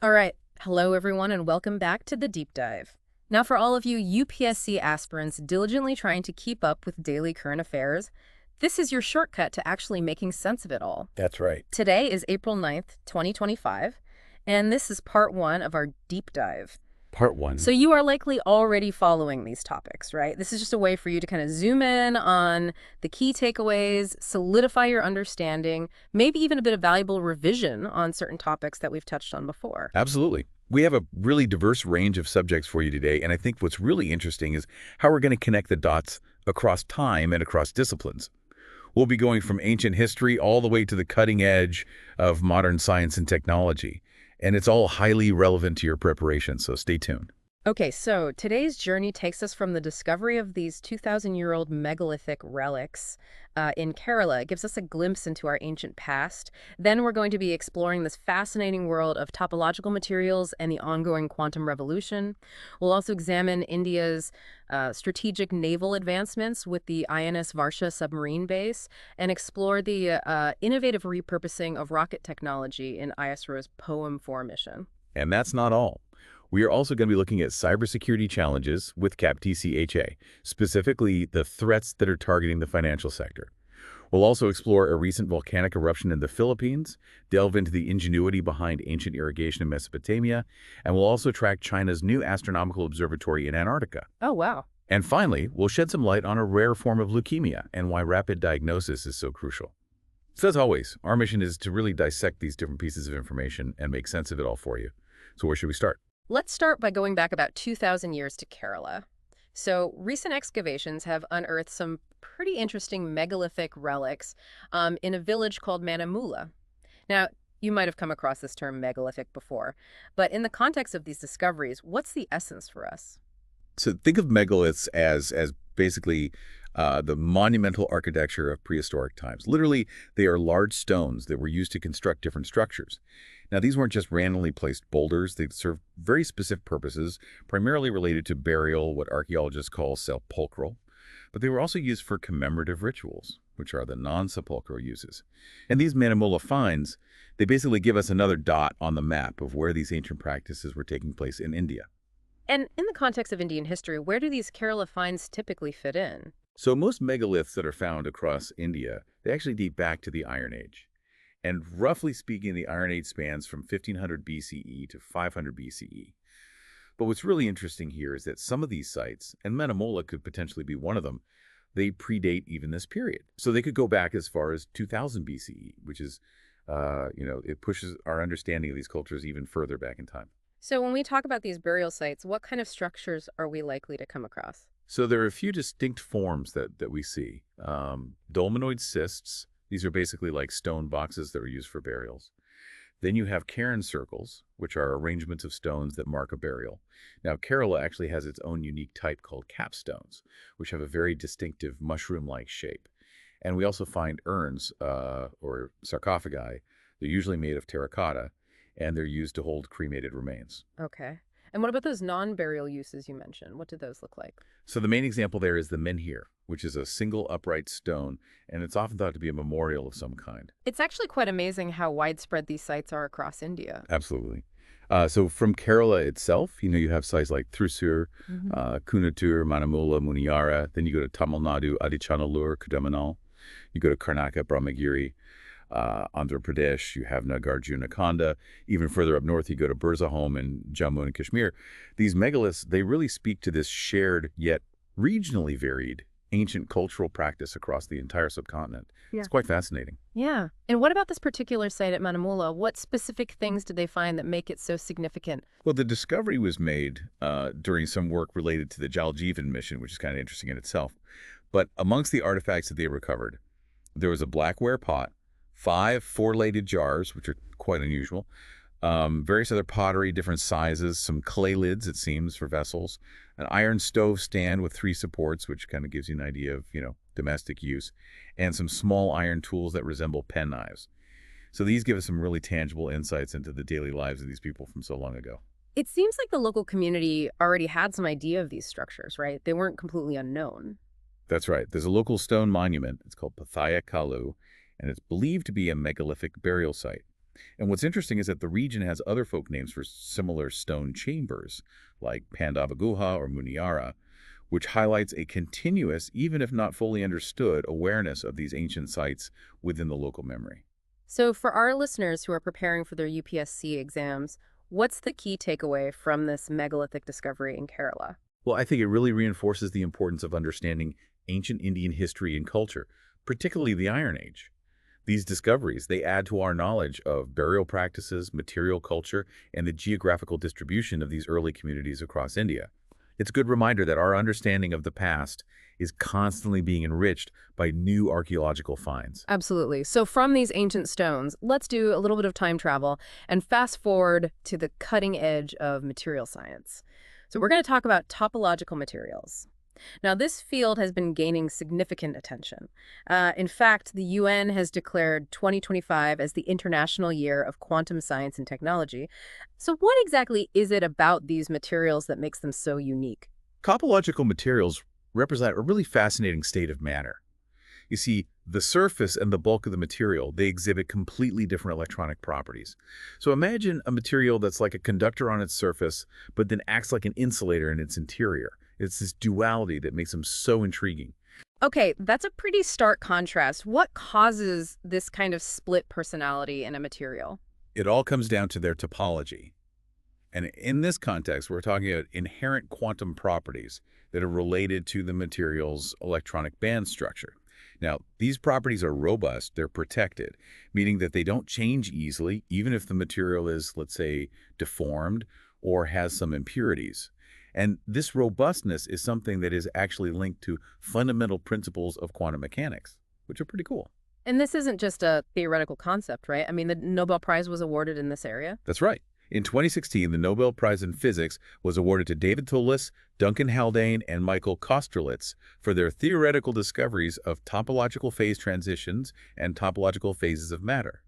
All right. Hello, everyone, and welcome back to the Deep Dive. Now, for all of you UPSC aspirants diligently trying to keep up with daily current affairs, this is your shortcut to actually making sense of it all. That's right. Today is April 9th, 2025, and this is part one of our Deep Dive. Part one. So you are likely already following these topics, right? This is just a way for you to kind of zoom in on the key takeaways, solidify your understanding, maybe even a bit of valuable revision on certain topics that we've touched on before. Absolutely. We have a really diverse range of subjects for you today, and I think what's really interesting is how we're going to connect the dots across time and across disciplines. We'll be going from ancient history all the way to the cutting edge of modern science and technology, and it's all highly relevant to your preparation, so stay tuned. Okay, so today's journey takes us from the discovery of these 2,000-year-old megalithic relics in Kerala. It gives us a glimpse into our ancient past. Then we're going to be exploring this fascinating world of topological materials and the ongoing quantum revolution. We'll also examine India's strategic naval advancements with the INS Varsha submarine base and explore the innovative repurposing of rocket technology in ISRO's POEM-4 mission. And that's not all. We are also going to be looking at cybersecurity challenges with CAPTCHA, specifically the threats that are targeting the financial sector. We'll also explore a recent volcanic eruption in the Philippines, delve into the ingenuity behind ancient irrigation in Mesopotamia, and we'll also track China's new astronomical observatory in Antarctica. Oh, wow. And finally, we'll shed some light on a rare form of leukemia and why rapid diagnosis is so crucial. So as always, our mission is to really dissect these different pieces of information and make sense of it all for you. So where should we start? Let's start by going back about 2,000 years to Kerala. So recent excavations have unearthed some pretty interesting megalithic relics in a village called Manamula. Now, you might have come across this term megalithic before, but in the context of these discoveries, what's the essence for us? So think of megaliths as basically the monumental architecture of prehistoric times. Literally, they are large stones that were used to construct different structures. Now, these weren't just randomly placed boulders. They served very specific purposes, primarily related to burial, what archaeologists call sepulchral. But they were also used for commemorative rituals, which are the non-sepulchral uses. And these Manamula finds, they basically give us another dot on the map of where these ancient practices were taking place in India. And in the context of Indian history, where do these Kerala finds typically fit in? So most megaliths that are found across India, they actually date back to the Iron Age. And roughly speaking, the Iron Age spans from 1500 BCE to 500 BCE. But what's really interesting here is that some of these sites, and Manamula could potentially be one of them, they predate even this period. So they could go back as far as 2000 BCE, which is, it pushes our understanding of these cultures even further back in time. So when we talk about these burial sites, what kind of structures are we likely to come across? So there are a few distinct forms that we see. Dolmenoid cists. These are basically like stone boxes that were used for burials. Then you have cairn circles, which are arrangements of stones that mark a burial. Now, Kerala actually has its own unique type called capstones, which have a very distinctive mushroom-like shape. And we also find urns, or sarcophagi. They're usually made of terracotta, and they're used to hold cremated remains. Okay. And what about those non-burial uses you mentioned? What do those look like? So the main example there is the menhir, which is a single upright stone, and it's often thought to be a memorial of some kind. It's actually quite amazing how widespread these sites are across India. Absolutely. So from Kerala itself, you have sites like Thrissur, Kunatur, Manamula, Muniyara. Then you go to Tamil Nadu, Adichanallur, Kudamanal. You go to Karnataka, Brahmagiri. Andhra Pradesh, you have Nagarjunakonda. Even further up north, you go to Birzahom in Jammu and Kashmir. These megaliths, they really speak to this shared yet regionally varied ancient cultural practice across the entire subcontinent. Yeah. It's quite fascinating. Yeah. And what about this particular site at Manamula? What specific things did they find that make it so significant? Well, the discovery was made during some work related to the Jal Jeevan mission, which is kind of interesting in itself. But amongst the artifacts that they recovered, there was a blackware pot, 5 four-lated jars, which are quite unusual, various other pottery, different sizes, some clay lids, it seems, for vessels, an iron stove stand with 3 supports, which kind of gives you an idea of, domestic use, and some small iron tools that resemble penknives. So these give us some really tangible insights into the daily lives of these people from so long ago. It seems like the local community already had some idea of these structures, right? They weren't completely unknown. That's right. There's a local stone monument. It's called Pathaya Kalu, and it's believed to be a megalithic burial site. And what's interesting is that the region has other folk names for similar stone chambers, like Pandavaguha or Muniara, which highlights a continuous, even if not fully understood, awareness of these ancient sites within the local memory. So for our listeners who are preparing for their UPSC exams, what's the key takeaway from this megalithic discovery in Kerala? Well, I think it really reinforces the importance of understanding ancient Indian history and culture, particularly the Iron Age. These discoveries, they add to our knowledge of burial practices, material culture, and the geographical distribution of these early communities across India. It's a good reminder that our understanding of the past is constantly being enriched by new archaeological finds. Absolutely. So from these ancient stones, let's do a little bit of time travel and fast forward to the cutting edge of material science. So we're going to talk about topological materials. Now, this field has been gaining significant attention. In fact, the UN has declared 2025 as the International Year of Quantum Science and Technology. So what exactly is it about these materials that makes them so unique? Topological materials represent a really fascinating state of matter. You see, the surface and the bulk of the material, they exhibit completely different electronic properties. So imagine a material that's like a conductor on its surface, but then acts like an insulator in its interior. It's this duality that makes them so intriguing. Okay, that's a pretty stark contrast. What causes this kind of split personality in a material? It all comes down to their topology. And in this context, we're talking about inherent quantum properties that are related to the material's electronic band structure. Now, these properties are robust, they're protected, meaning that they don't change easily, even if the material is, let's say, deformed or has some impurities. And this robustness is something that is actually linked to fundamental principles of quantum mechanics, which are pretty cool. And this isn't just a theoretical concept, right? I mean, the Nobel Prize was awarded in this area. That's right. In 2016, the Nobel Prize in Physics was awarded to David Toulis, Duncan Haldane, and Michael Kosterlitz for their theoretical discoveries of topological phase transitions and topological phases of matter.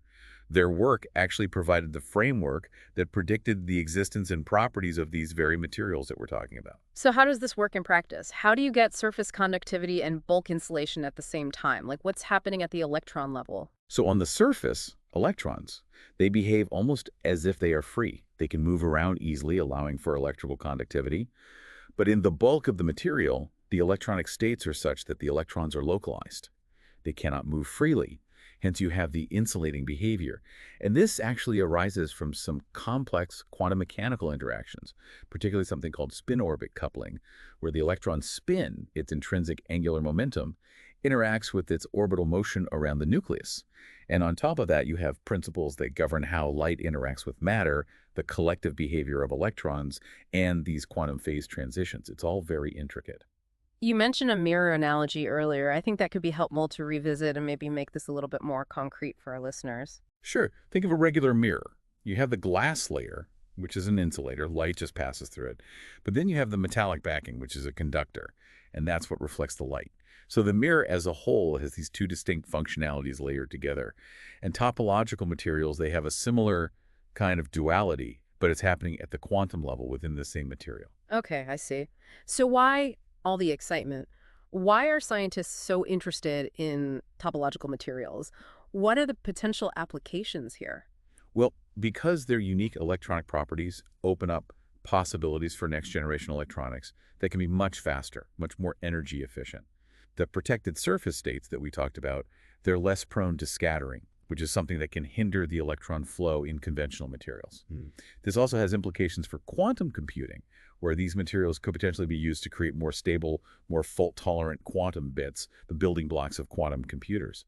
Their work actually provided the framework that predicted the existence and properties of these very materials that we're talking about. So how does this work in practice? How do you get surface conductivity and bulk insulation at the same time? Like what's happening at the electron level? So on the surface, electrons, they behave almost as if they are free. They can move around easily, allowing for electrical conductivity. But in the bulk of the material, the electronic states are such that the electrons are localized. They cannot move freely. Hence, you have the insulating behavior. And this actually arises from some complex quantum mechanical interactions, particularly something called spin-orbit coupling, where the electron's spin, its intrinsic angular momentum, interacts with its orbital motion around the nucleus. And on top of that, you have principles that govern how light interacts with matter, the collective behavior of electrons, and these quantum phase transitions. It's all very intricate. You mentioned a mirror analogy earlier. I think that could be helpful to revisit and maybe make this a little bit more concrete for our listeners. Sure. Think of a regular mirror. You have the glass layer, which is an insulator. Light just passes through it. But then you have the metallic backing, which is a conductor, and that's what reflects the light. So the mirror as a whole has these two distinct functionalities layered together. And topological materials, they have a similar kind of duality, but it's happening at the quantum level within the same material. Okay, I see. So why all the excitement? Why are scientists so interested in topological materials? What are the potential applications here? Well, because their unique electronic properties open up possibilities for next-generation electronics that can be much faster, much more energy efficient. The protected surface states that we talked about, they're less prone to scattering, which is something that can hinder the electron flow in conventional materials. This also has implications for quantum computing, where these materials could potentially be used to create more stable, more fault-tolerant quantum bits, the building blocks of quantum computers.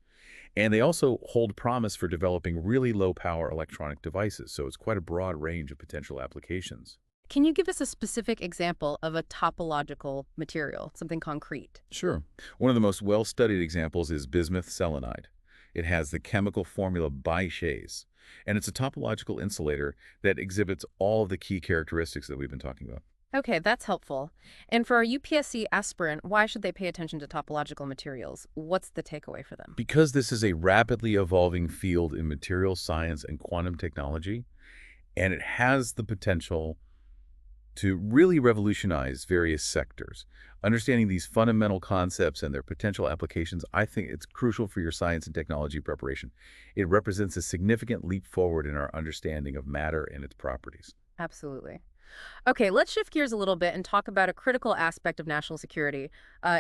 And they also hold promise for developing really low-power electronic devices, so it's quite a broad range of potential applications. Can you give us a specific example of a topological material, something concrete? Sure. One of the most well-studied examples is bismuth selenide. It has the chemical formula biphase, and it's a topological insulator that exhibits all of the key characteristics that we've been talking about. Okay, that's helpful. And for a UPSC aspirant, why should they pay attention to topological materials? What's the takeaway for them? Because this is a rapidly evolving field in material science and quantum technology, and it has the potential to really revolutionize various sectors. Understanding these fundamental concepts and their potential applications, I think it's crucial for your science and technology preparation. It represents a significant leap forward in our understanding of matter and its properties. Absolutely. Okay, let's shift gears a little bit and talk about a critical aspect of national security.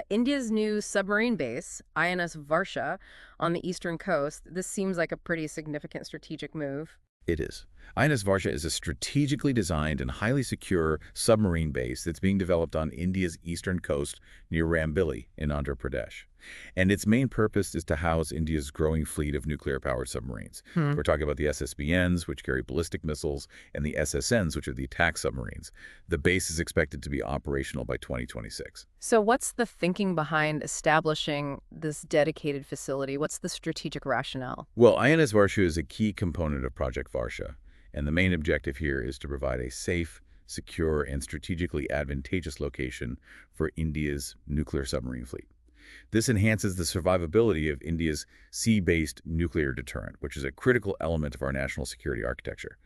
India's new submarine base, INS Varsha, on the eastern coast. This seems like a pretty significant strategic move. It is. INS Varsha is a strategically designed and highly secure submarine base that's being developed on India's eastern coast near Rambili in Andhra Pradesh. And its main purpose is to house India's growing fleet of nuclear-powered submarines. Hmm. We're talking about the SSBNs, which carry ballistic missiles, and the SSNs, which are the attack submarines. The base is expected to be operational by 2026. So what's the thinking behind establishing this dedicated facility? What's the strategic rationale? Well, INS Varsha is a key component of Project Varsha, and the main objective here is to provide a safe, secure, and strategically advantageous location for India's nuclear submarine fleet. This enhances the survivability of India's sea-based nuclear deterrent, which is a critical element of our national security architecture.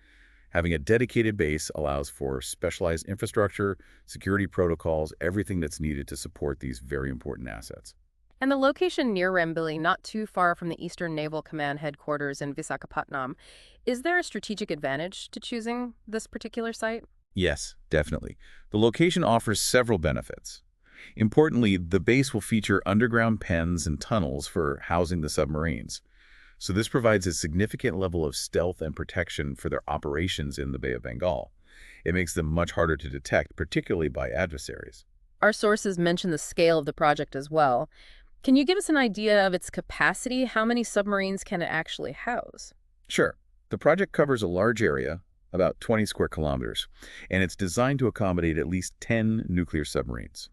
Having a dedicated base allows for specialized infrastructure, security protocols, everything that's needed to support these very important assets. And the location near Rambili, not too far from the Eastern Naval Command headquarters in Visakhapatnam, is there a strategic advantage to choosing this particular site? Yes, definitely. The location offers several benefits. Importantly, the base will feature underground pens and tunnels for housing the submarines. So this provides a significant level of stealth and protection for their operations in the Bay of Bengal. It makes them much harder to detect, particularly by adversaries. Our sources mention the scale of the project as well. Can you give us an idea of its capacity? How many submarines can it actually house? Sure. The project covers a large area, about 20 square kilometers, and it's designed to accommodate at least 10 nuclear submarines.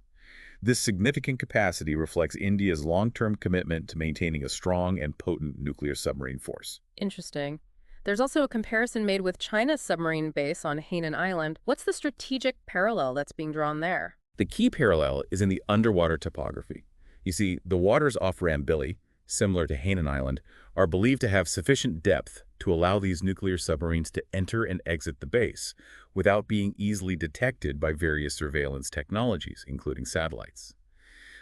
This significant capacity reflects India's long-term commitment to maintaining a strong and potent nuclear submarine force. Interesting. There's also a comparison made with China's submarine base on Hainan Island. What's the strategic parallel that's being drawn there? The key parallel is in the underwater topography. You see, the waters off Rambili, similar to Hainan Island, are believed to have sufficient depth to allow these nuclear submarines to enter and exit the base without being easily detected by various surveillance technologies, including satellites.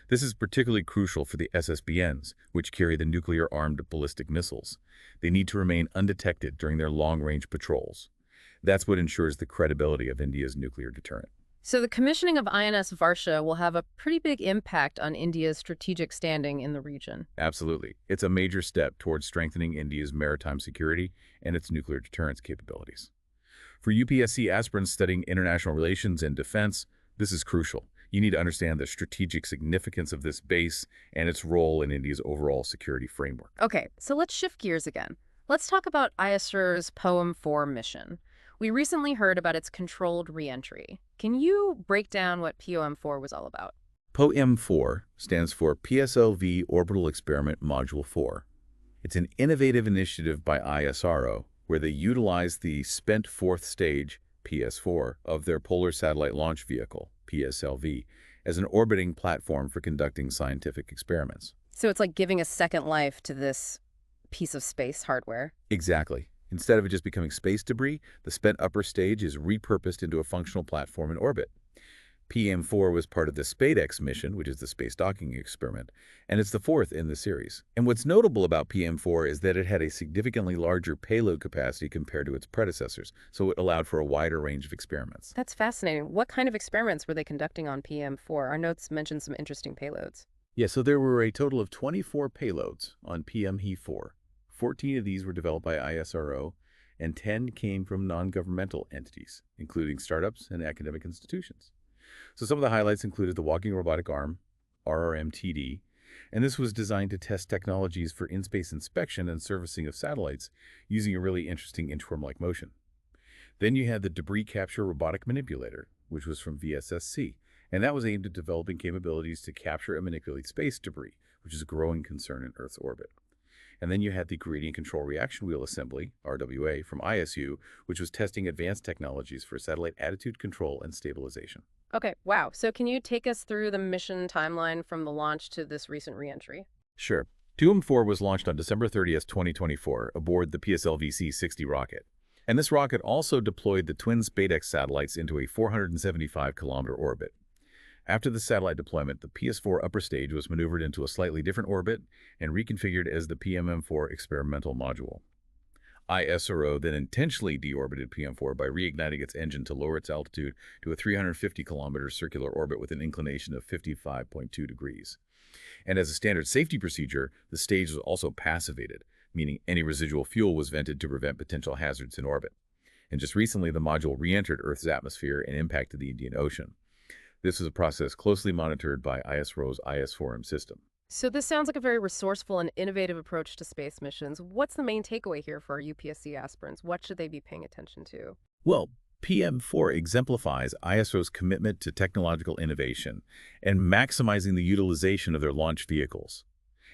This is particularly crucial for the SSBNs, which carry the nuclear-armed ballistic missiles. They need to remain undetected during their long-range patrols. That's what ensures the credibility of India's nuclear deterrent. So the commissioning of INS Varsha will have a pretty big impact on India's strategic standing in the region. Absolutely. It's a major step towards strengthening India's maritime security and its nuclear deterrence capabilities. For UPSC aspirants studying international relations and defense, this is crucial. You need to understand the strategic significance of this base and its role in India's overall security framework. Okay, so let's shift gears again. Let's talk about ISR's POEM-4 mission. We recently heard about its controlled reentry. Can you break down what POEM-4 was all about? POEM-4 stands for PSLV Orbital Experiment Module 4. It's an innovative initiative by ISRO where they utilize the spent fourth stage, PS4, of their Polar Satellite Launch Vehicle, PSLV, as an orbiting platform for conducting scientific experiments. So it's like giving a second life to this piece of space hardware. Exactly. Instead of it just becoming space debris, the spent upper stage is repurposed into a functional platform in orbit. PM4 was part of the SpaceX mission, which is the space docking experiment, and it's the fourth in the series. And what's notable about PM4 is that it had a significantly larger payload capacity compared to its predecessors, so it allowed for a wider range of experiments. That's fascinating. What kind of experiments were they conducting on PM4? Our notes mention some interesting payloads. Yeah, so there were a total of 24 payloads on PME4. 14 of these were developed by ISRO, and 10 came from non-governmental entities, including startups and academic institutions. So some of the highlights included the Walking Robotic Arm, RRMTD, and this was designed to test technologies for in-space inspection and servicing of satellites using a really interesting inchworm-like motion. Then you had the Debris Capture Robotic Manipulator, which was from VSSC, and that was aimed at developing capabilities to capture and manipulate space debris, which is a growing concern in Earth's orbit. And then you had the Gradient Control Reaction Wheel Assembly, RWA, from ISU, which was testing advanced technologies for satellite attitude control and stabilization. Okay, wow. So can you take us through the mission timeline from the launch to this recent reentry? Sure. POEM-4 was launched on December 30th, 2024, aboard the PSLV C-60 rocket. And this rocket also deployed the twin SpaceX satellites into a 475-kilometer orbit. After the satellite deployment, the PS4 upper stage was maneuvered into a slightly different orbit and reconfigured as the PMM4 experimental module. ISRO then intentionally deorbited PM4 by reigniting its engine to lower its altitude to a 350-kilometer circular orbit with an inclination of 55.2 degrees. And as a standard safety procedure, the stage was also passivated, meaning any residual fuel was vented to prevent potential hazards in orbit. And just recently, the module re-entered Earth's atmosphere and impacted the Indian Ocean. This was a process closely monitored by ISRO's IS4M system. So this sounds like a very resourceful and innovative approach to space missions. What's the main takeaway here for our UPSC aspirants? What should they be paying attention to? Well, PM4 exemplifies ISRO's commitment to technological innovation and maximizing the utilization of their launch vehicles.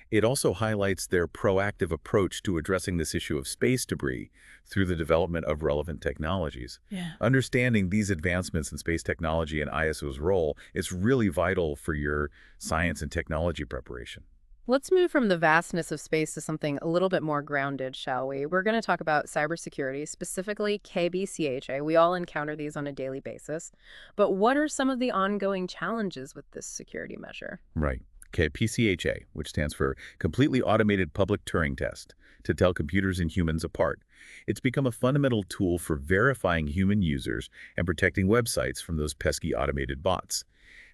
It also highlights their proactive approach to addressing this issue of space debris through the development of relevant technologies. Understanding these advancements in space technology and ISRO's role is really vital for your science and technology preparation. Let's move from the vastness of space to something a little bit more grounded, shall we? We're going to talk about cybersecurity, specifically KBCHA. We all encounter these on a daily basis. But what are some of the ongoing challenges with this security measure? Right. CAPTCHA, which stands for Completely Automated Public Turing Test, to tell computers and humans apart. It's become a fundamental tool for verifying human users and protecting websites from those pesky automated bots.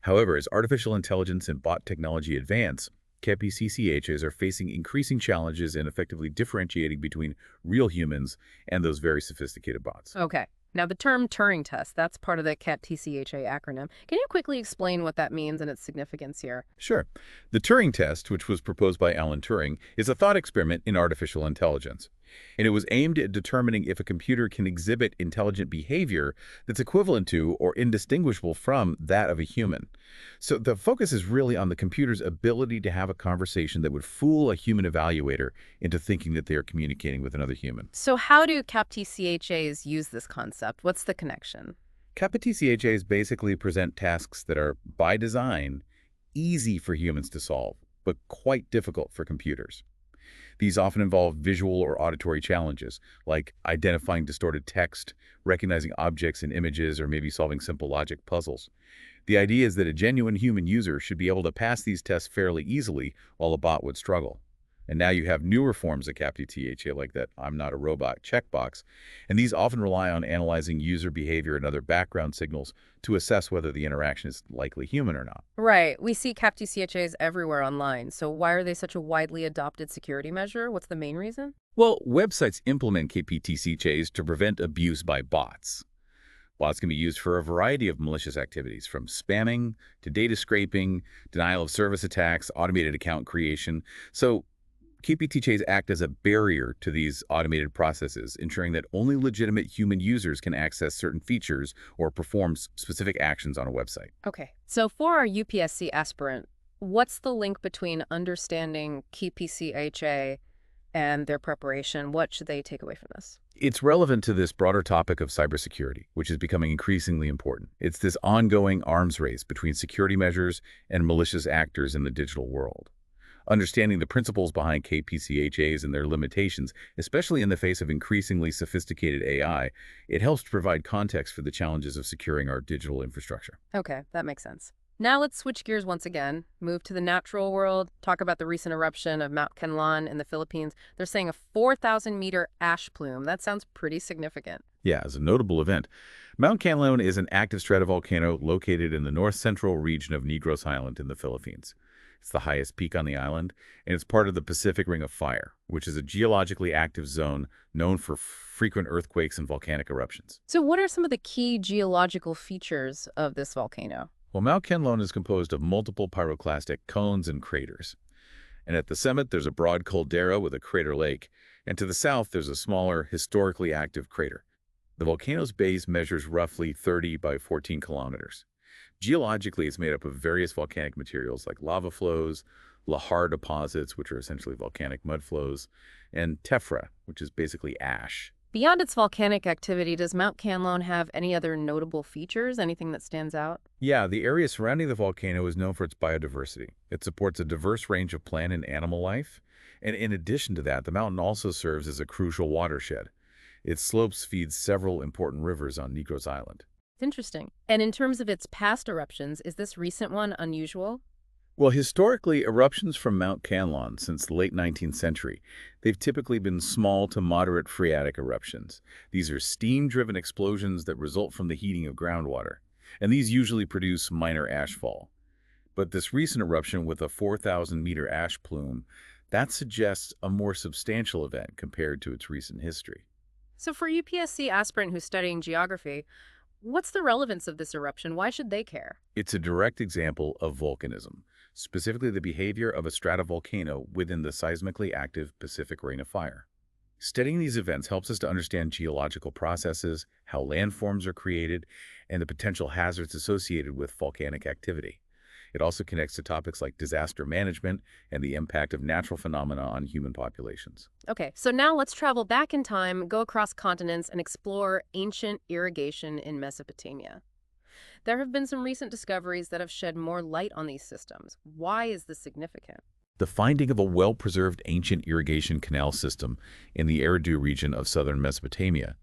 However, as artificial intelligence and bot technology advance, CAPTCHAs are facing increasing challenges in effectively differentiating between real humans and those very sophisticated bots. Okay. Now, the term Turing test, that's part of the CAPTCHA acronym. Can you quickly explain what that means and its significance here? Sure. The Turing test, which was proposed by Alan Turing, is a thought experiment in artificial intelligence. And it was aimed at determining if a computer can exhibit intelligent behavior that's equivalent to or indistinguishable from that of a human. So the focus is really on the computer's ability to have a conversation that would fool a human evaluator into thinking that they are communicating with another human. So how do CAPTCHAs use this concept? What's the connection? CAPTCHAs basically present tasks that are, by design, easy for humans to solve, but quite difficult for computers. These often involve visual or auditory challenges, like identifying distorted text, recognizing objects and images, or maybe solving simple logic puzzles. The idea is that a genuine human user should be able to pass these tests fairly easily, while a bot would struggle. And now you have newer forms of CAPTCHA like that I'm not a robot checkbox, and these often rely on analyzing user behavior and other background signals to assess whether the interaction is likely human or not. Right. We see CAPTCHAs everywhere online. So why are they such a widely adopted security measure? What's the main reason? Well, websites implement CAPTCHAs to prevent abuse by bots. Bots can be used for a variety of malicious activities, from spamming to data scraping, denial of service attacks, automated account creation. So CAPTCHAs act as a barrier to these automated processes, ensuring that only legitimate human users can access certain features or perform specific actions on a website. Okay. So for our UPSC aspirant, what's the link between understanding KPCHA and their preparation? What should they take away from this? It's relevant to this broader topic of cybersecurity, which is becoming increasingly important. It's this ongoing arms race between security measures and malicious actors in the digital world. Understanding the principles behind KPCHAs and their limitations, especially in the face of increasingly sophisticated AI, it helps to provide context for the challenges of securing our digital infrastructure. Okay, that makes sense. Now let's switch gears once again, move to the natural world, talk about the recent eruption of Mount Kanlaon in the Philippines. They're saying a 4,000-meter ash plume. That sounds pretty significant. Yeah, as a notable event, Mount Kanlaon is an active stratovolcano located in the north-central region of Negros Island in the Philippines. It's the highest peak on the island, and it's part of the Pacific Ring of Fire, which is a geologically active zone known for frequent earthquakes and volcanic eruptions. So what are some of the key geological features of this volcano? Well, Mount Kanlaon is composed of multiple pyroclastic cones and craters. And at the summit, there's a broad caldera with a crater lake, and to the south, there's a smaller, historically active crater. The volcano's base measures roughly 30 by 14 kilometers. Geologically, it's made up of various volcanic materials like lava flows, lahar deposits, which are essentially volcanic mud flows, and tephra, which is basically ash. Beyond its volcanic activity, does Mount Kanlaon have any other notable features, anything that stands out? Yeah, the area surrounding the volcano is known for its biodiversity. It supports a diverse range of plant and animal life. And in addition to that, the mountain also serves as a crucial watershed. Its slopes feed several important rivers on Negros Island. Interesting. And in terms of its past eruptions, is this recent one unusual? Well, historically, eruptions from Mount Kanlaon since the late 19th century, they've typically been small to moderate phreatic eruptions. These are steam-driven explosions that result from the heating of groundwater, and these usually produce minor ashfall. But this recent eruption with a 4,000-meter ash plume, that suggests a more substantial event compared to its recent history. So for a UPSC aspirant who's studying geography, what's the relevance of this eruption? Why should they care? It's a direct example of volcanism, specifically the behavior of a stratovolcano within the seismically active Pacific Ring of Fire. Studying these events helps us to understand geological processes, how landforms are created, and the potential hazards associated with volcanic activity. It also connects to topics like disaster management and the impact of natural phenomena on human populations. Okay, so now let's travel back in time, go across continents, and explore ancient irrigation in Mesopotamia. There have been some recent discoveries that have shed more light on these systems. Why is this significant? The finding of a well-preserved ancient irrigation canal system in the Eridu region of southern Mesopotamia,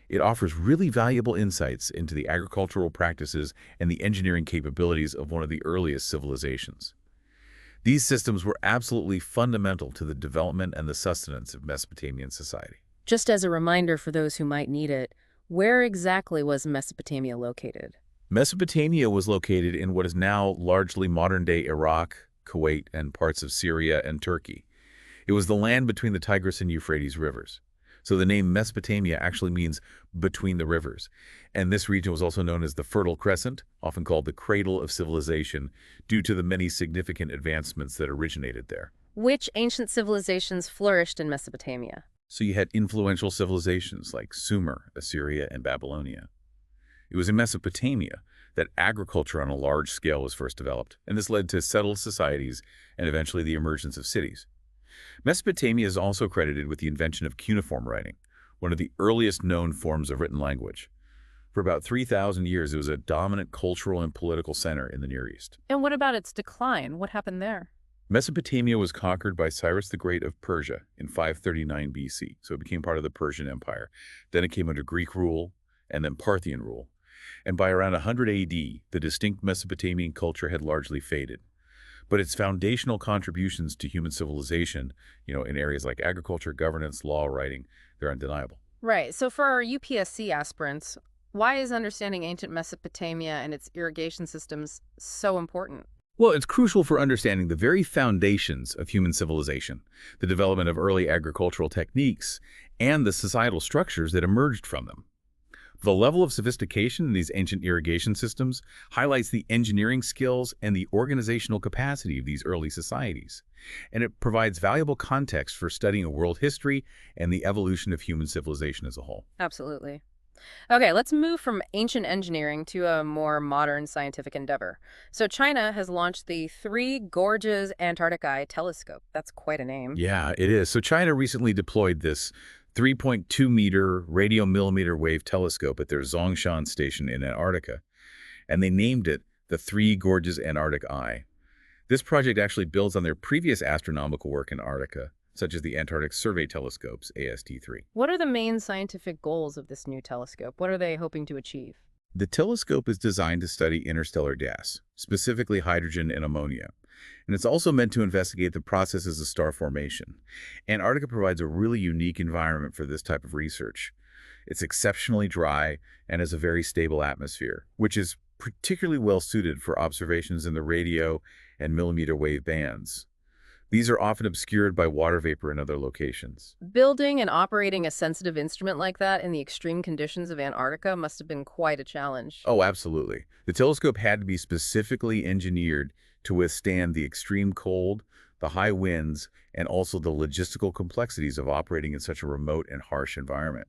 it offers really valuable insights into the agricultural practices and the engineering capabilities of one of the earliest civilizations. These systems were absolutely fundamental to the development and the sustenance of Mesopotamian society. Just as a reminder for those who might need it, where exactly was Mesopotamia located? Mesopotamia was located in what is now largely modern-day Iraq, Kuwait, and parts of Syria and Turkey. It was the land between the Tigris and Euphrates rivers. So the name Mesopotamia actually means between the rivers. And this region was also known as the Fertile Crescent, often called the cradle of civilization, due to the many significant advancements that originated there. Which ancient civilizations flourished in Mesopotamia? So you had influential civilizations like Sumer, Assyria, and Babylonia. It was in Mesopotamia that agriculture on a large scale was first developed, and this led to settled societies and eventually the emergence of cities. Mesopotamia is also credited with the invention of cuneiform writing, one of the earliest known forms of written language. For about 3,000 years, it was a dominant cultural and political center in the Near East. And what about its decline? What happened there? Mesopotamia was conquered by Cyrus the Great of Persia in 539 BC, so it became part of the Persian Empire. Then it came under Greek rule and then Parthian rule. And by around 100 AD, the distinct Mesopotamian culture had largely faded. But its foundational contributions to human civilization, in areas like agriculture, governance, law writing, they're undeniable. Right. So for our UPSC aspirants, why is understanding ancient Mesopotamia and its irrigation systems so important? Well, it's crucial for understanding the very foundations of human civilization, the development of early agricultural techniques, and the societal structures that emerged from them. The level of sophistication in these ancient irrigation systems highlights the engineering skills and the organizational capacity of these early societies, and it provides valuable context for studying world history and the evolution of human civilization as a whole. Absolutely. Okay, let's move from ancient engineering to a more modern scientific endeavor. So China has launched the Three Gorges Antarctic Eye telescope. That's quite a name. Yeah, it is. So China recently deployed this 3.2-meter radio-millimeter wave telescope at their Zhongshan station in Antarctica, and they named it the Three Gorges Antarctic Eye. This project actually builds on their previous astronomical work in Antarctica, such as the Antarctic Survey Telescopes, AST-3. What are the main scientific goals of this new telescope? What are they hoping to achieve? The telescope is designed to study interstellar gas, specifically hydrogen and ammonia. And it's also meant to investigate the processes of star formation. Antarctica provides a really unique environment for this type of research. It's exceptionally dry and has a very stable atmosphere, which is particularly well suited for observations in the radio and millimeter wave bands. These are often obscured by water vapor in other locations. Building and operating a sensitive instrument like that in the extreme conditions of Antarctica must have been quite a challenge. Oh, absolutely. The telescope had to be specifically engineered to withstand the extreme cold, the high winds, and also the logistical complexities of operating in such a remote and harsh environment.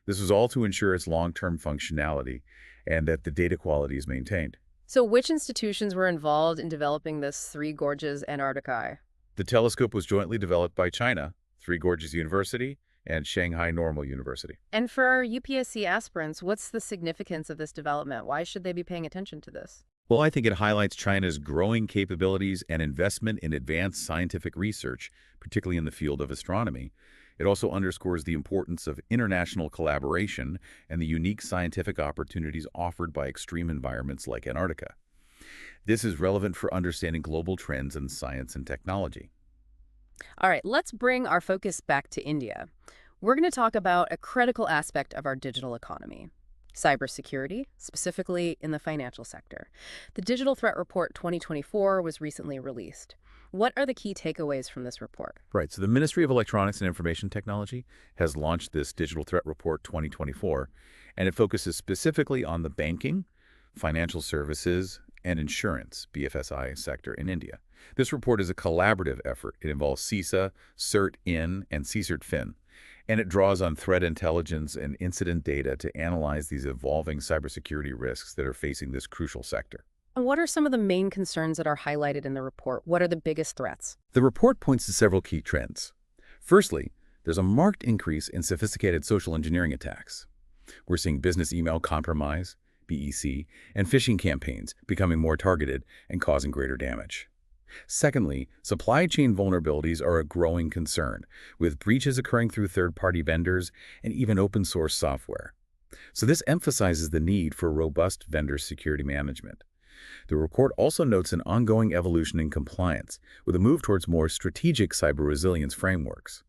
This was all to ensure its long-term functionality and that the data quality is maintained. So which institutions were involved in developing this Three Gorges Antarctic Eye? The telescope was jointly developed by China, Three Gorges University, and Shanghai Normal University. And for our UPSC aspirants, what's the significance of this development? Why should they be paying attention to this? Well, I think it highlights China's growing capabilities and investment in advanced scientific research, particularly in the field of astronomy. It also underscores the importance of international collaboration and the unique scientific opportunities offered by extreme environments like Antarctica. This is relevant for understanding global trends in science and technology. All right, let's bring our focus back to India. We're going to talk about a critical aspect of our digital economy: cybersecurity, specifically in the financial sector. The Digital Threat Report 2024 was recently released. What are the key takeaways from this report? Right, so the Ministry of Electronics and Information Technology has launched this Digital Threat Report 2024, and it focuses specifically on the banking, financial services, and insurance, BFSI sector in India. This report is a collaborative effort. It involves CISA, CERT-IN, and CSERT-FIN, and it draws on threat intelligence and incident data to analyze these evolving cybersecurity risks that are facing this crucial sector. And what are some of the main concerns that are highlighted in the report? What are the biggest threats? The report points to several key trends. Firstly, there's a marked increase in sophisticated social engineering attacks. We're seeing business email compromise, BEC, and phishing campaigns becoming more targeted and causing greater damage. Secondly, supply chain vulnerabilities are a growing concern, with breaches occurring through third-party vendors and even open-source software. So this emphasizes the need for robust vendor security management. The report also notes an ongoing evolution in compliance, with a move towards more strategic cyber resilience frameworks.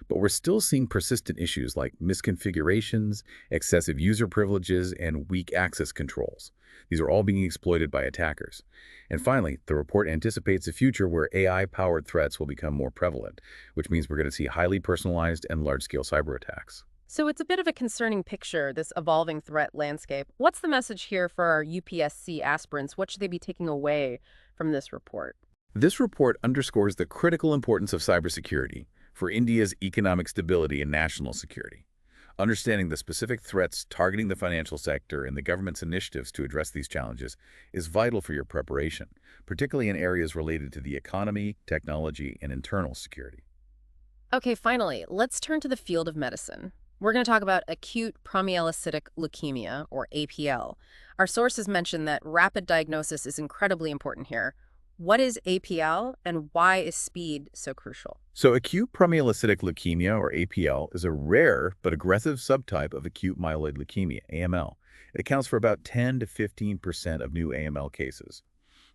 But we're still seeing persistent issues like misconfigurations, excessive user privileges, and weak access controls. These are all being exploited by attackers. And finally, the report anticipates a future where AI-powered threats will become more prevalent, which means we're going to see highly personalized and large-scale cyber attacks. So it's a bit of a concerning picture, this evolving threat landscape. What's the message here for our UPSC aspirants? What should they be taking away from this report? This report underscores the critical importance of cybersecurity for India's economic stability and national security. Understanding the specific threats targeting the financial sector and the government's initiatives to address these challenges is vital for your preparation, particularly in areas related to the economy, technology, and internal security. Okay, finally, let's turn to the field of medicine. We're going to talk about acute promyelocytic leukemia, or APL. Our sources mention that rapid diagnosis is incredibly important here. What is APL, and why is speed so crucial? So acute promyelocytic leukemia, or APL, is a rare but aggressive subtype of acute myeloid leukemia, AML. It accounts for about 10 to 15% of new AML cases.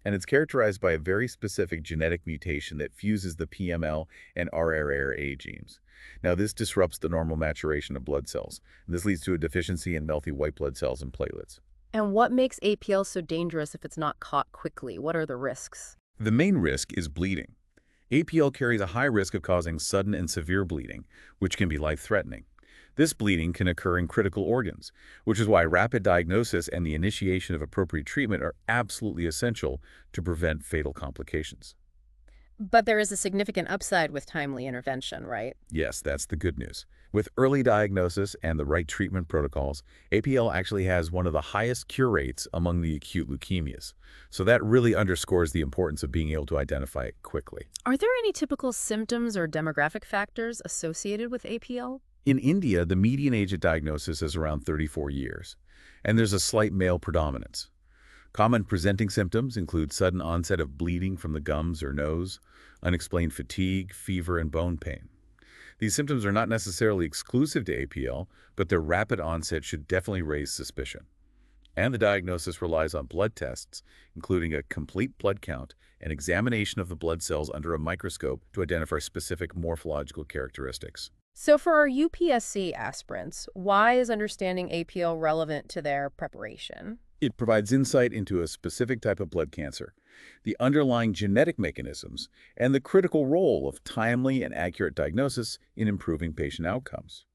And it's characterized by a very specific genetic mutation that fuses the PML and RRA genes. Now, this disrupts the normal maturation of blood cells. And this leads to a deficiency in healthy white blood cells and platelets. And what makes APL so dangerous if it's not caught quickly? What are the risks? The main risk is bleeding. APL carries a high risk of causing sudden and severe bleeding, which can be life-threatening. This bleeding can occur in critical organs, which is why rapid diagnosis and the initiation of appropriate treatment are absolutely essential to prevent fatal complications. But there is a significant upside with timely intervention, right? Yes, that's the good news. With early diagnosis and the right treatment protocols, APL actually has one of the highest cure rates among the acute leukemias. So that really underscores the importance of being able to identify it quickly. Are there any typical symptoms or demographic factors associated with APL? In India, the median age of diagnosis is around 34 years, and there's a slight male predominance. Common presenting symptoms include sudden onset of bleeding from the gums or nose, unexplained fatigue, fever, and bone pain. These symptoms are not necessarily exclusive to APL, but their rapid onset should definitely raise suspicion. And the diagnosis relies on blood tests, including a complete blood count and examination of the blood cells under a microscope to identify specific morphological characteristics. So for our UPSC aspirants, why is understanding APL relevant to their preparation? It provides insight into a specific type of blood cancer, the underlying genetic mechanisms, and the critical role of timely and accurate diagnosis in improving patient outcomes.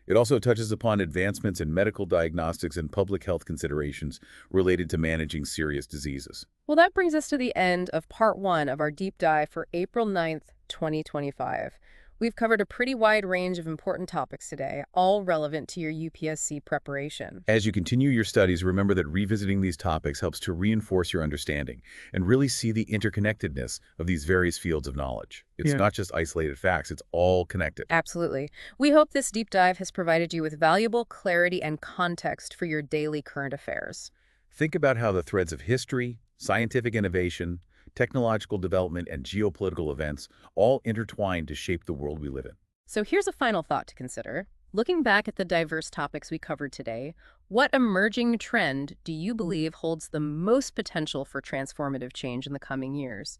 It also touches upon advancements in medical diagnostics and public health considerations related to managing serious diseases. Well, that brings us to the end of part 1 of our deep dive for April 9th, 2025. We've covered a pretty wide range of important topics today, all relevant to your UPSC preparation. As you continue your studies, remember that revisiting these topics helps to reinforce your understanding and really see the interconnectedness of these various fields of knowledge. It's not just isolated facts, it's all connected. Absolutely. We hope this deep dive has provided you with valuable clarity and context for your daily current affairs. Think about how the threads of history, scientific innovation, technological development, and geopolitical events all intertwine to shape the world we live in. So here's a final thought to consider. Looking back at the diverse topics we covered today, what emerging trend do you believe holds the most potential for transformative change in the coming years?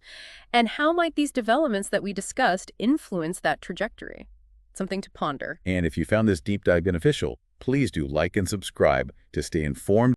And how might these developments that we discussed influence that trajectory? Something to ponder. And if you found this deep dive beneficial, please do like and subscribe to stay informed